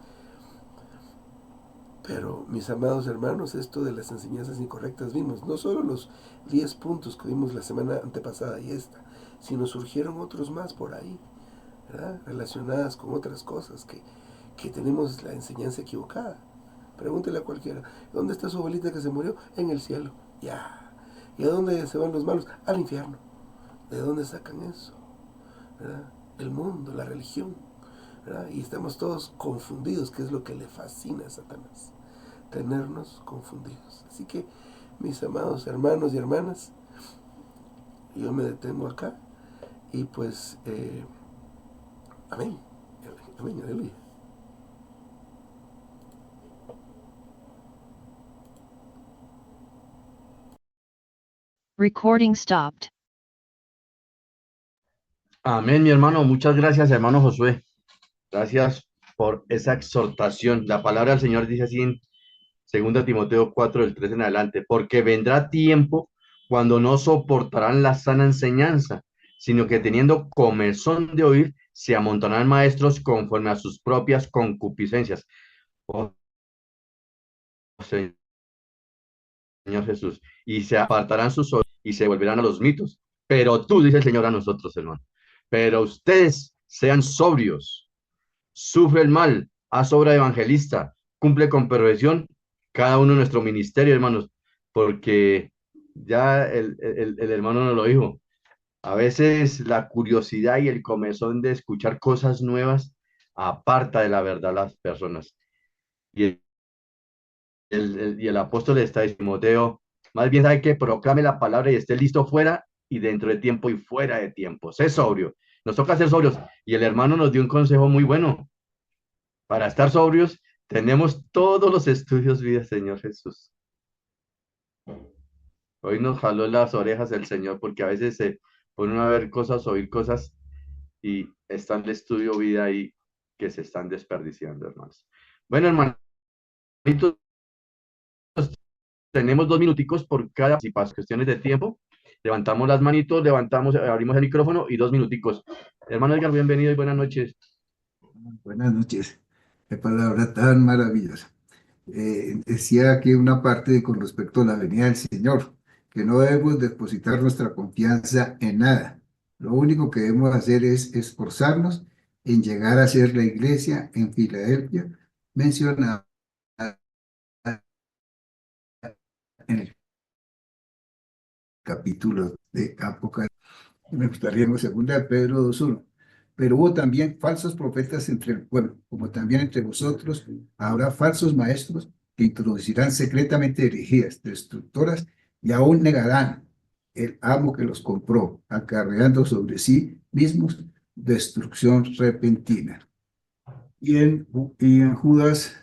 Pero, mis amados hermanos, esto de las enseñanzas incorrectas vimos, no solo los 10 puntos que vimos la semana antepasada y esta, sino surgieron otros más por ahí, ¿verdad? Relacionadas con otras cosas que tenemos la enseñanza equivocada. Pregúntele a cualquiera, ¿dónde está su abuelita que se murió? En el cielo. Ya. ¿Y a dónde se van los malos? Al infierno. ¿De dónde sacan eso? ¿Verdad? El mundo, la religión. ¿Verdad? Y estamos todos confundidos, que es lo que le fascina a Satanás. Tenernos confundidos. Así que, mis amados hermanos y hermanas, yo me detengo acá y pues, amén. Amén, aleluya. Recording stopped. Amén, mi hermano. Muchas gracias, hermano Josué. Gracias por esa exhortación. La palabra del Señor dice así en 2 Timoteo 4 del 3 en adelante, porque vendrá tiempo cuando no soportarán la sana enseñanza, sino que teniendo comezón de oír, se amontonarán maestros conforme a sus propias concupiscencias. Oh, Señor Jesús, y se apartarán sus oídos y se volverán a los mitos. Pero tú, dice el Señor a nosotros, hermano, pero ustedes sean sobrios, sufre el mal, haz obra de evangelista, cumple con perfección cada uno de nuestro ministerio, hermanos, porque ya el hermano nos lo dijo. A veces la curiosidad y el comezón de escuchar cosas nuevas aparta de la verdad a las personas. Y y el apóstol le está diciendo, Timoteo, más bien sabe que proclame la palabra y esté listo fuera y dentro de tiempo y fuera de tiempo. Sé sobrio. Nos toca ser sobrios. Y el hermano nos dio un consejo muy bueno. Para estar sobrios, tenemos todos los estudios vida, Señor Jesús. Hoy nos jaló las orejas el Señor porque a veces se ponen a ver cosas, oír cosas y está el estudio vida ahí que se están desperdiciando, hermanos. Bueno, hermanitos, tenemos 2 minuticos por cada, si pasa cuestiones de tiempo. Levantamos las manitos, levantamos, abrimos el micrófono y 2 minuticos. Hermano Edgar, bienvenido y buenas noches. Buenas noches. Qué palabra tan maravillosa. Decía que una parte con respecto a la venida del Señor, que no debemos depositar nuestra confianza en nada. Lo único que debemos hacer es esforzarnos en llegar a ser la iglesia en Filadelfia, mencionada en el capítulo de Apocalipsis. Me gustaría en segunda de Pedro 2:1. Pero hubo también falsos profetas entre el pueblo, como también entre vosotros habrá falsos maestros que introducirán secretamente herejías destructoras y aún negarán el amo que los compró, acarreando sobre sí mismos destrucción repentina. Y en Judas,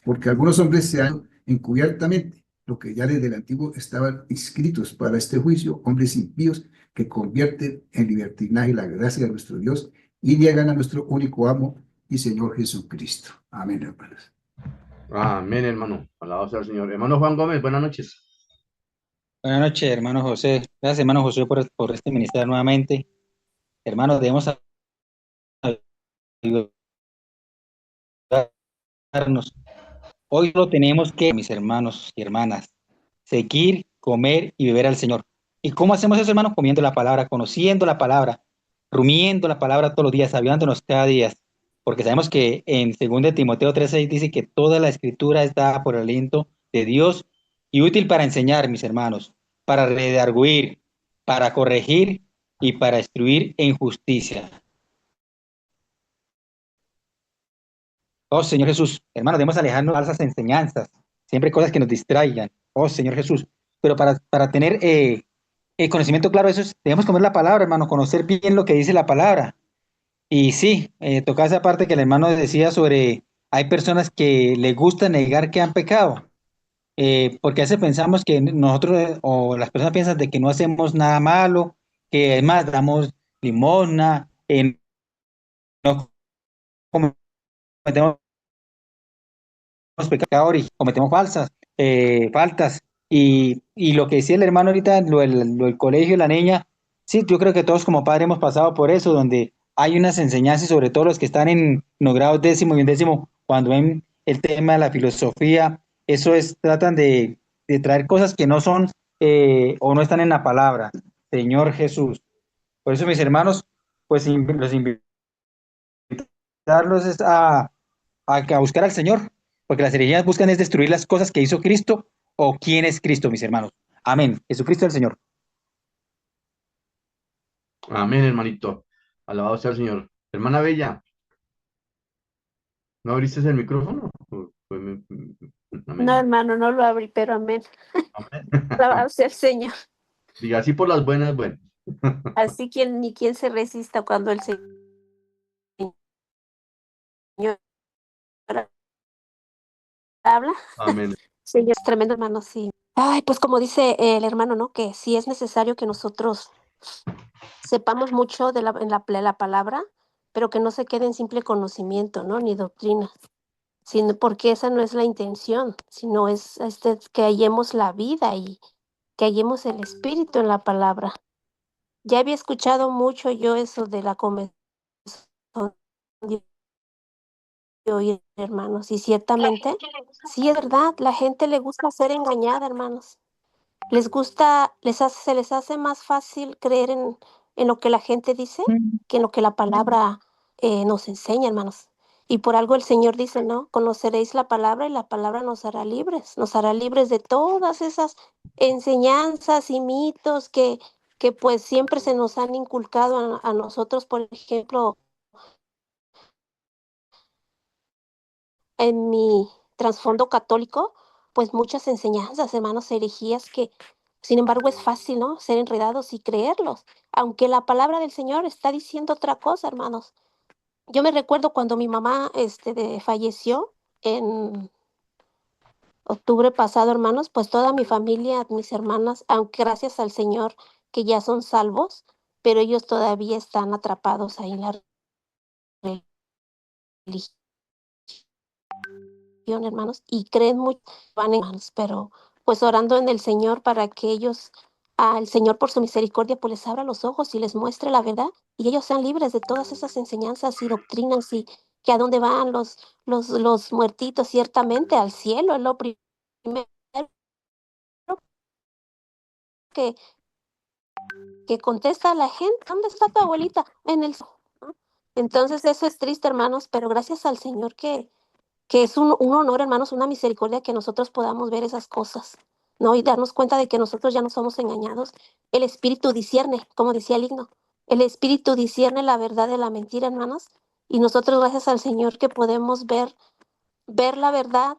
porque algunos hombres se han encubiertamente lo que ya desde el antiguo estaban inscritos para este juicio, hombres impíos que convierten en libertinaje la gracia de nuestro Dios y niegan a nuestro único amo y Señor Jesucristo. Amén, hermanos. Amén, hermano. Alabado sea el Señor. Hermano Juan Gómez, buenas noches. Buenas noches, hermano José. Gracias, hermano José, por este ministerio nuevamente. Hermanos, debemos ayudarnos. Hoy lo tenemos que, mis hermanos y hermanas, seguir, comer y beber al Señor. ¿Y cómo hacemos eso, hermanos? Comiendo la palabra, conociendo la palabra, rumiendo la palabra todos los días, hablándonos cada día. Porque sabemos que en 2 Timoteo 3:6 dice que toda la escritura es dada por el aliento de Dios y útil para enseñar, mis hermanos, para redarguir, para corregir y para instruir en justicia. Oh, Señor Jesús, hermanos, debemos alejarnos de falsas enseñanzas, siempre cosas que nos distraigan. Oh, Señor Jesús, pero para tener el conocimiento claro de eso, debemos comer la palabra, hermano, conocer bien lo que dice la palabra. Y sí, tocaba esa parte que el hermano decía sobre, hay personas que les gusta negar que han pecado, porque a veces pensamos que nosotros, o las personas piensan de que no hacemos nada malo, que además damos limosna, no cometemos pecadores y cometemos faltas. Y lo que decía el hermano ahorita, lo del colegio y la niña, sí, yo creo que todos como padres hemos pasado por eso, donde hay unas enseñanzas, sobre todo los que están en los grados 10º y 11º, cuando ven el tema de la filosofía, eso es, tratan de traer cosas que no son o no están en la palabra. Señor Jesús. Por eso, mis hermanos, pues los invito es a buscar al Señor, porque las herejías buscan es destruir las cosas que hizo Cristo o quién es Cristo, mis hermanos. Amén. Jesucristo el Señor. Amén, hermanito. Alabado sea el Señor. Hermana Bella, ¿no abriste el micrófono? No, Amén. hermano, no lo abrí, pero amén. Amén. Alabado sea el Señor. Diga así por las buenas, bueno. Así quien ni quien se resista cuando el Señor habla. Amén. Señor, es tremendo, hermano, sí. Ay, pues como dice el hermano, ¿no? Que sí es necesario que nosotros sepamos mucho de la palabra, pero que no se quede en simple conocimiento, ¿no? Ni doctrina, sino porque esa no es la intención, sino es que hallemos la vida y que hallemos el espíritu en la palabra. Ya había escuchado mucho yo eso de la comezón de oír, hermanos, y ciertamente, sí es verdad, la gente le gusta ser engañada, hermanos. Les gusta, se les hace más fácil creer en lo que la gente dice que en lo que la palabra nos enseña, hermanos. Y por algo el Señor dice, ¿no? Conoceréis la palabra y la palabra nos hará libres de todas esas enseñanzas y mitos que pues siempre se nos han inculcado a nosotros, por ejemplo, en mi trasfondo católico, pues muchas enseñanzas, hermanos, herejías que, sin embargo, es fácil, ¿no? Ser enredados y creerlos, aunque la palabra del Señor está diciendo otra cosa, hermanos. Yo me recuerdo cuando mi mamá, falleció en octubre pasado, hermanos, pues toda mi familia, mis hermanas, aunque gracias al Señor que ya son salvos, pero ellos todavía están atrapados ahí en la religión, hermanos, y creen mucho, van hermanos, pero pues orando en el Señor para que ellos, al Señor por su misericordia, pues les abra los ojos y les muestre la verdad y ellos sean libres de todas esas enseñanzas y doctrinas y que a dónde van los muertitos, ciertamente al cielo, es lo primero que, que contesta a la gente, ¿dónde está tu abuelita? En el... ¿no? Entonces eso es triste, hermanos, pero gracias al Señor que es un honor, hermanos, una misericordia que nosotros podamos ver esas cosas, ¿no? Y darnos cuenta de que nosotros ya no somos engañados. El Espíritu discierne, como decía el himno, el Espíritu discierne la verdad de la mentira, hermanos, y nosotros, gracias al Señor, que podemos ver la verdad,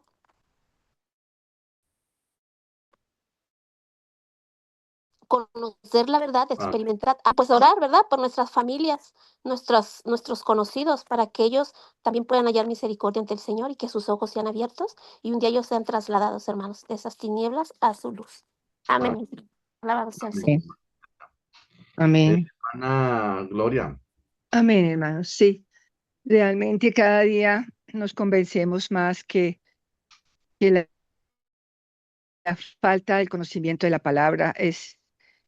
conocer la verdad, Ah, experimentar, pues orar, ¿verdad? Por nuestras familias, nuestros conocidos, para que ellos también puedan hallar misericordia ante el Señor y que sus ojos sean abiertos y un día ellos sean trasladados, hermanos, de esas tinieblas a su luz. ah, Amén. Alabado sea el amén. Señor. Eh, Amén. Hermana Gloria. Amén, hermanos. Sí, realmente cada día nos convencemos más que la falta del conocimiento de la palabra es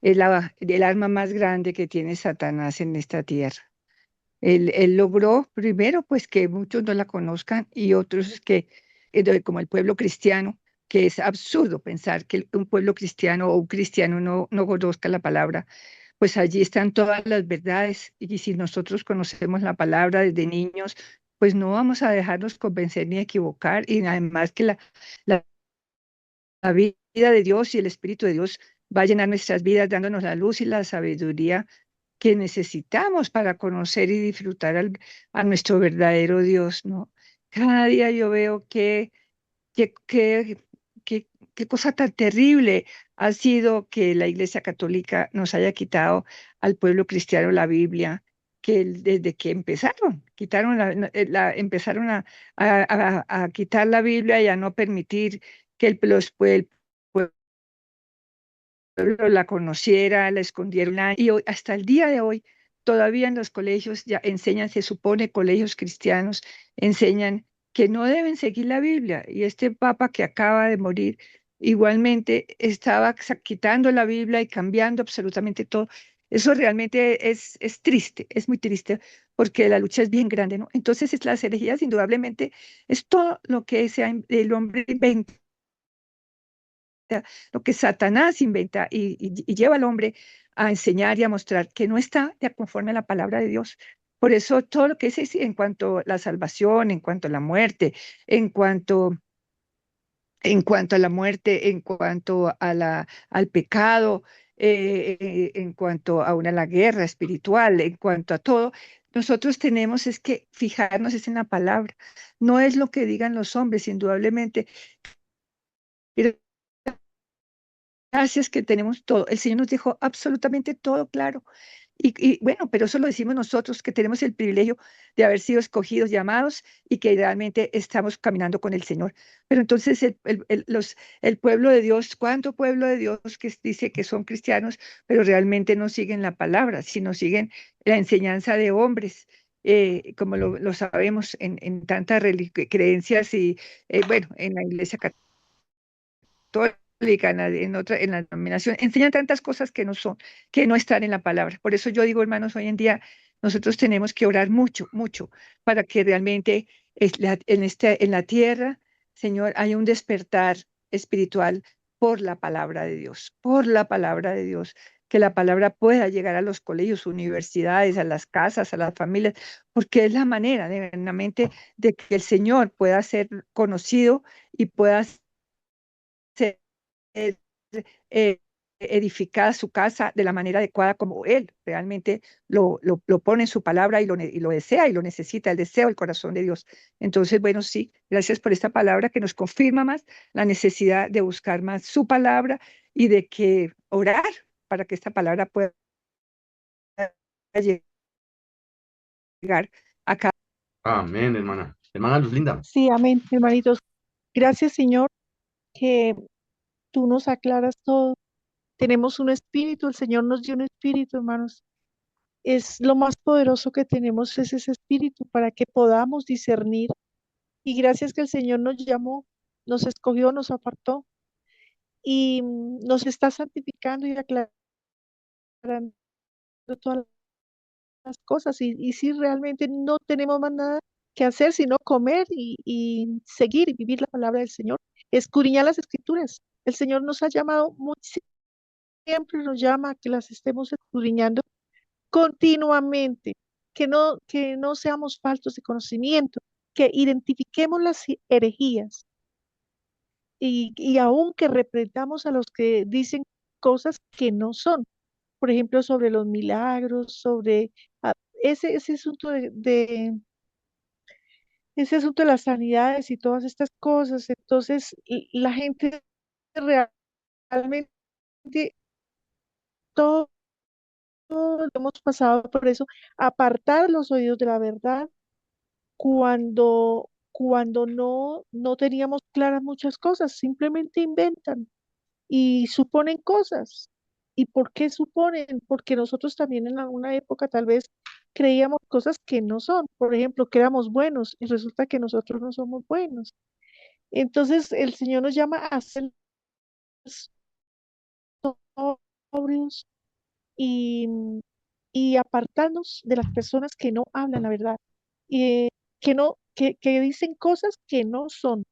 el arma más grande que tiene Satanás en esta tierra. Él logró primero pues que muchos no la conozcan y otros que, como el pueblo cristiano, que es absurdo pensar que un pueblo cristiano o un cristiano no conozca la palabra, pues allí están todas las verdades y si nosotros conocemos la palabra desde niños, pues no vamos a dejarnos convencer ni equivocar y además que la la vida de Dios y el Espíritu de Dios va a llenar nuestras vidas dándonos la luz y la sabiduría que necesitamos para conocer y disfrutar a nuestro verdadero Dios, ¿no? Cada día yo veo qué, qué, qué cosa tan terrible ha sido que la Iglesia Católica nos haya quitado al pueblo cristiano la Biblia, que desde que empezaron, empezaron a quitar la Biblia y a no permitir que el pueblo la conociera, la escondieron, y hoy, hasta el día de hoy, todavía en los colegios ya enseñan, se supone, colegios cristianos, enseñan que no deben seguir la Biblia. Y este papa que acaba de morir, igualmente estaba quitando la Biblia y cambiando absolutamente todo. Eso realmente es triste, es muy triste, porque la lucha es bien grande, ¿no? Entonces, las herejías, indudablemente, es todo lo que el hombre inventa, lo que Satanás inventa y lleva al hombre a enseñar y a mostrar que no está de conforme a la palabra de Dios. Por eso todo lo que es en cuanto a la salvación, en cuanto a la muerte, en cuanto, en cuanto a la muerte, en cuanto a al pecado, en cuanto a la guerra espiritual, en cuanto a todo, nosotros tenemos es que fijarnos es en la palabra. No es lo que digan los hombres, indudablemente. Gracias que tenemos todo. El Señor nos dejó absolutamente todo claro. Bueno, pero eso lo decimos nosotros que tenemos el privilegio de haber sido escogidos, llamados y que realmente estamos caminando con el Señor. Pero entonces el pueblo de Dios, ¿cuánto pueblo de Dios que dice que son cristianos, pero realmente no siguen la palabra, sino siguen la enseñanza de hombres? Como lo sabemos en tantas creencias y bueno, en la iglesia católica, en la denominación, enseñan tantas cosas que no son, que no están en la palabra. Por eso yo digo, hermanos, hoy en día nosotros tenemos que orar mucho, mucho, para que realmente en la tierra, Señor, haya un despertar espiritual por la palabra de Dios, por la palabra de Dios, que la palabra pueda llegar a los colegios, universidades, a las casas, a las familias, porque es la manera de, realmente, de que el Señor pueda ser conocido y pueda ser eh, edificada su casa de la manera adecuada como Él realmente lo pone en su palabra y lo desea y lo necesita, el deseo, el corazón de Dios. Entonces, bueno, sí, gracias por esta palabra que nos confirma más la necesidad de buscar más su palabra y de que orar para que esta palabra pueda llegar a cada. Amén, hermana. Hermana Luz Linda. Sí, amén, hermanitos. Gracias, Señor, que tú nos aclaras todo. Tenemos un espíritu, el Señor nos dio un espíritu, hermanos. Es lo más poderoso que tenemos, es ese espíritu para que podamos discernir. Y gracias que el Señor nos llamó, nos escogió, nos apartó y nos está santificando y aclarando todas las cosas. Y si realmente no tenemos más nada que hacer, sino comer y seguir y vivir la palabra del Señor, escudriñar las escrituras. El Señor nos ha llamado muchísimo, siempre nos llama a que las estemos escudriñando continuamente, que no seamos faltos de conocimiento, que identifiquemos las herejías y aun que reprendamos a los que dicen cosas que no son. Por ejemplo, sobre los milagros, sobre ah, ese asunto ese asunto de las sanidades y todas estas cosas. Entonces, la gente realmente Todos hemos pasado por eso, apartar los oídos de la verdad cuando no teníamos claras muchas cosas, simplemente inventan y suponen cosas. ¿Y por qué suponen? Porque nosotros también en alguna época tal vez creíamos cosas que no son. Por ejemplo, que éramos buenos y resulta que nosotros no somos buenos. Entonces el Señor nos llama a ser sobrios y, y apartarnos de las personas que no hablan la verdad y que dicen cosas que no son.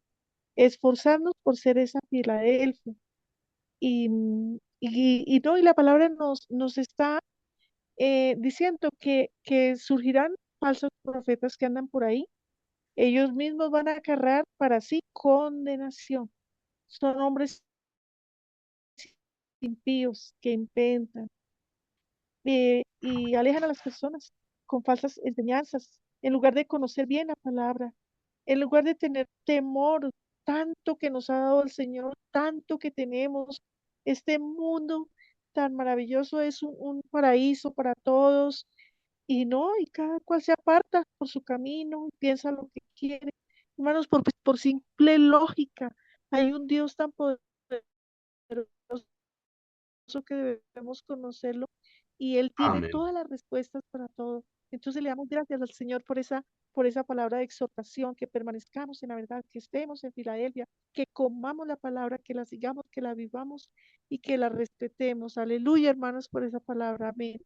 Esforzarnos por ser esa Filadelfia. Y la palabra nos está diciendo que surgirán falsos profetas que andan por ahí. Ellos mismos van a acarrear para sí condenación. Son hombres impíos que inventan y alejan a las personas con falsas enseñanzas, en lugar de conocer bien la palabra, en lugar de tener temor, tanto que nos ha dado el Señor, tanto que tenemos. Este mundo tan maravilloso es un paraíso para todos y no, y cada cual se aparta por su camino y piensa lo que quiere. Hermanos, por simple lógica, hay un Dios tan poderoso que debemos conocerlo y Él tiene Amén. todas las respuestas para todo. Entonces le damos gracias al Señor por esa palabra de exhortación, que permanezcamos en la verdad, que estemos en Filadelfia, que comamos la palabra, que la sigamos, que la vivamos y que la respetemos. Aleluya, hermanos, por esa palabra. Amén.